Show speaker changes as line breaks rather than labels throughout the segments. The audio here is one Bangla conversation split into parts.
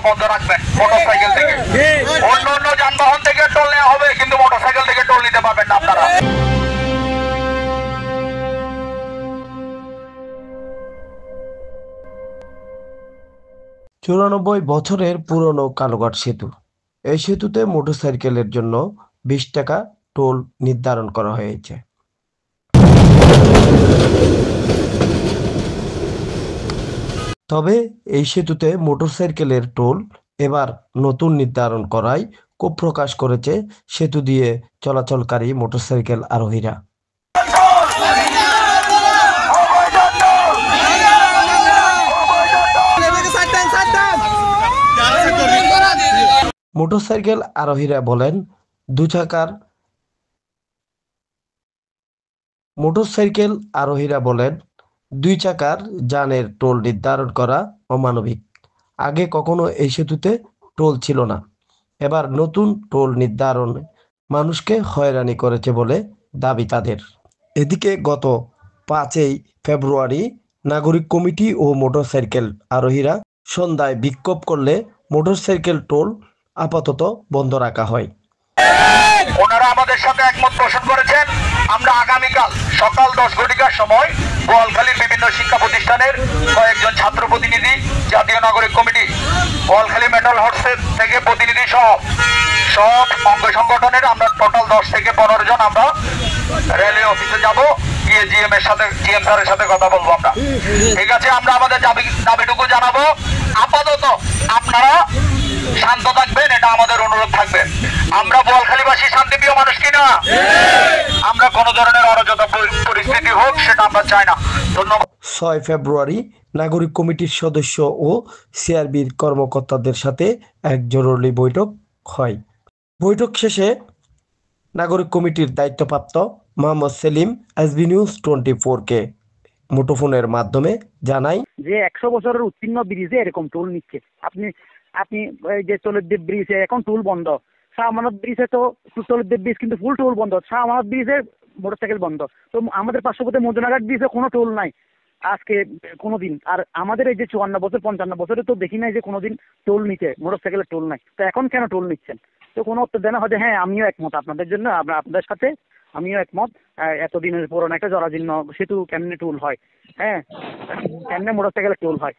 বন্ধ রাখবেন মোটরসাইকেল থেকে। অন্য অন্য যানবাহন থেকে টোল নেওয়া হবে, কিন্তু মোটরসাইকেল থেকে টোল নিতে পারবেন না আপনারা।
94 বছরের পুরনো কালুঘাট সেতু। এই সেতুতে মোটরসাইকেলের জন্য 20 টাকা টোল নির্ধারণ করা হয়েছে। তবে এই সেতুতে মোটরসাইকেলের টোল এবার নতুন নির্ধারণ করায় ক্ষোভ প্রকাশ করেছে সেতু দিয়ে চলাচলকারী মোটরসাইকেল আরোহীরা। মোটরসাইকেল আরোহীরা বলেন, দুই চাকার যানের টোল নির্ধারণ করা অমানবিক। আগে কখনো এই সেতুতে টোল ছিল না। এবার নতুন টোল নির্ধারণ মানুষকে হয়রানি করেছে বলে দাবি তাদের। এদিকে গত 5 ফেব্রুয়ারি নাগরিক কমিটি ও মোটরসাইকেল আরোহীরা সন্ধ্যায় বিক্ষোভ করলে মোটরসাইকেল টোল আপাতত বন্ধ রাখা হয়।
ওনারা আমাদের সাথে একমত পোষণ করেছেন। আমরা আগামীকাল সকাল 10 ঘটিকার সময় বোয়ালখালীর বিভিন্ন শিক্ষা প্রতিষ্ঠানের কয়েকজন ছাত্র প্রতিনিধি, জাতীয় নাগরিক কমিটি, বোয়ালখালী মেটাল হোর্সের থেকে প্রতিনিধি সহ সব অঙ্গ সংগঠনের আমরা টোটাল 10 থেকে 15 জন আমরা রেলওয়ে অফিসে যাব, গিয়ে জিএম স্যারের সাথে কথা বলবো। আমরা ঠিক আছে, আমরা আমাদের দাবিটুকু জানাবো। আপাতত আপনারা শান্ত থাকবেন, এটা আমাদের অনুরোধ থাকবে। আমরা বোয়ালখালীবাসী শান্তিপ্রিয় মানুষ কিনা, আমরা কোনো ধরনের অরাজকতা পরিস্থিতি হোক সেটা আমরা চাই না। ধন্যবাদ।
6 ফেব্রুয়ারি নাগরিক কমিটির সদস্য ও সিআরবির কর্মকর্তাদের সাথে এক জরুরি বৈঠক হয়। বৈঠক শেষে নাগরিক কমিটির দায়িত্বপ্রাপ্ত মোহাম্মদ সেলিম এসবি নিউজ 24-কে মুঠোফোনের মাধ্যমে জানায়
যে 100 বছরের উত্তীর্ণ ব্রিজে এরকম টোল নিচ্ছে। আপনি যে চলদ্বীপ ব্রিজে এখন টোল বন্ধ, শাহ আমানত ব্রিজে তো চলদ্বীপ ব্রিজ কিন্তু ফুল টোল বন্ধ, শাহ আমানত ব্রিজে মোটরসাইকেল বন্ধ। তো আমাদের পার্শ্ববর্তী মজুনাঘাট ব্রিজে কোনো টোল নাই আজকে কোনোদিন। আর আমাদের এই যে 54 বছর 55 বছরে তো দেখি নাই যে কোনোদিন টোল নিচ্ছে, মোটরসাইকেলের টোল নাই। তো এখন কেন টোল নিচ্ছেন? তো কোনো উত্তর দেনা হয় যে হ্যাঁ আমিও একমত আপনাদের জন্য, আপনাদের সাথে আমিও একমত। এতদিনের পুরনো একটা জরাজীর্ণ সেতু কেমনে টোল হয়, হ্যাঁ কেমনে মোটরসাইকেলের টোল হয়?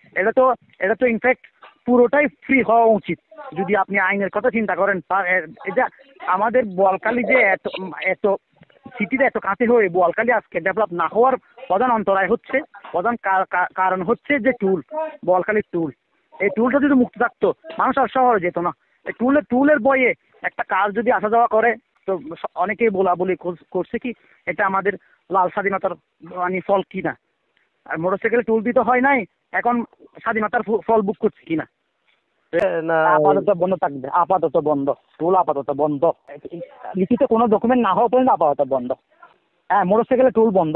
এটা তো ইনফ্যাক্ট পুরোটাই ফ্রি হওয়া উচিত যদি আপনি আইনের কথা চিন্তা করেন। এটা আমাদের বোয়ালখালী যে এত সিটিতে এত কাছে হয়ে বোয়ালখালী আজকে ডেভেলপ না হওয়ার প্রধান অন্তরায় হচ্ছে, প্রধান কারণ হচ্ছে যে টুল, বোয়ালখালীর টুল। এই টুলটা যদি মুক্ত থাকতো মানুষ আর শহরে যেত না। এই টুলের বয়ে একটা কাজ যদি আসা যাওয়া করে, তো অনেকেই বলি করছে কি এটা আমাদের লাল স্বাধীনতার ফল কিনা। আর মোটরসাইকেল টুল দিতে হয় নাই, এখন স্বাধীনতার ফল বুক করছে কিনা। আপাতত বন্ধ থাকবে, আপাতত বন্ধ, টুল আপাতত বন্ধ। লিখিত কোনো ডকুমেন্ট না হওয়া পর্যন্ত আপাতত বন্ধ। হ্যাঁ, মোটরসাইকেলের টুল বন্ধ।